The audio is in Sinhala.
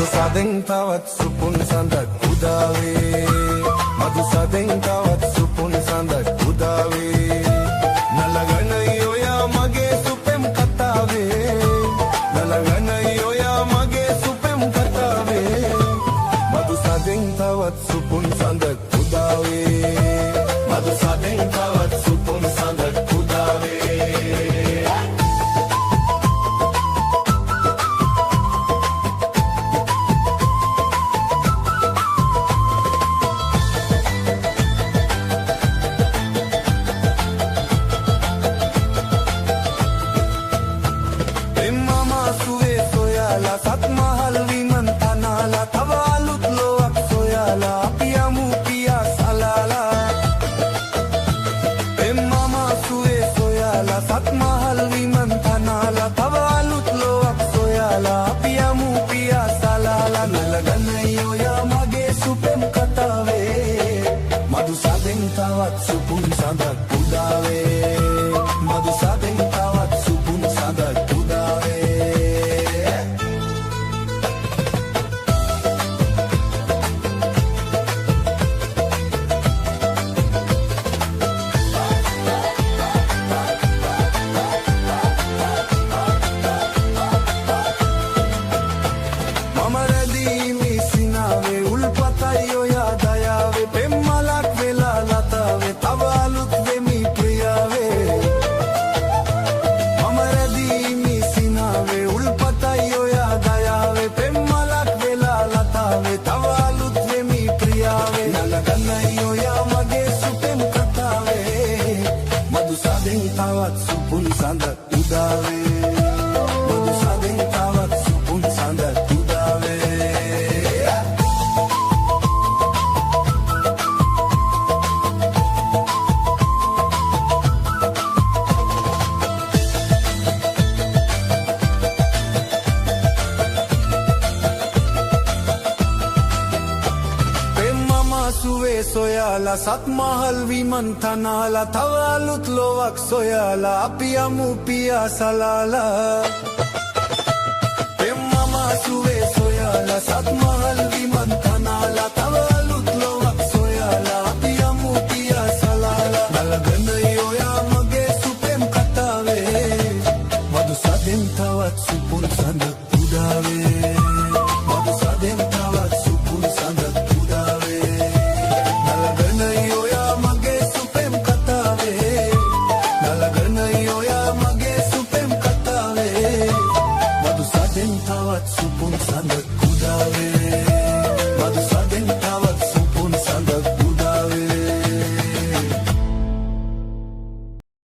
මధు සදෙන් තවත් සුපුන් සඳක් උදාවේ මధు සදෙන් තවත් සුපුන් සඳක් උදාවේ නලගනයි ඔයා මගේ සුපෙම් කතාවේ නලගනයි ඔයා මගේ සුපෙම් කතාවේ මధు සදෙන් තවත් සුපුන් සඳක් උදාවේ මధు සදෙන් තවත් සුපුන් සඳක් උදාවේ සත් මහල් විමන් තනාලා තව අලුත් ලෝක් සොයාලා අපි යමු පියා සලාලා එම්මම සුවේ සොයාලා සත් මහල් විමන් තනාලා තව අලුත් ලෝක් සොයාලා අපි යමු පියා සලාලා නලගනයි ඔයා මගේ සුපෙම් කතාවේ මధు සදෙන් තවත් සුපුන් සඳක් උදාවේ මధు සදෙන් තවත් සුපුන් සඳක් උදාවේ තවත් සුපුන් සඳක් උදාවේ මధు සදෙන් තවත් සුපුන් සඳක් උදාවේ සුවේ සොයාලා සත් මහල් විමන් තනාලා තව අලුත් ලෝවක් සොයාලා අපි යමු පියා සලාලා එම්මම සුවේ සොයාලා සත් මහල් විමන් තනාලා තව අලුත් ලෝවක් සොයාලා අපි යමු පියා සලාලා නලගනයි ඔයා මගේ සුපෙම් කතාවේ මధు සදෙන් තවත් සුපුන් සඳක් උදාවේ මధు සදෙන් තවත් සුපුන් සඳක් තවත් සුපුන් සඳක්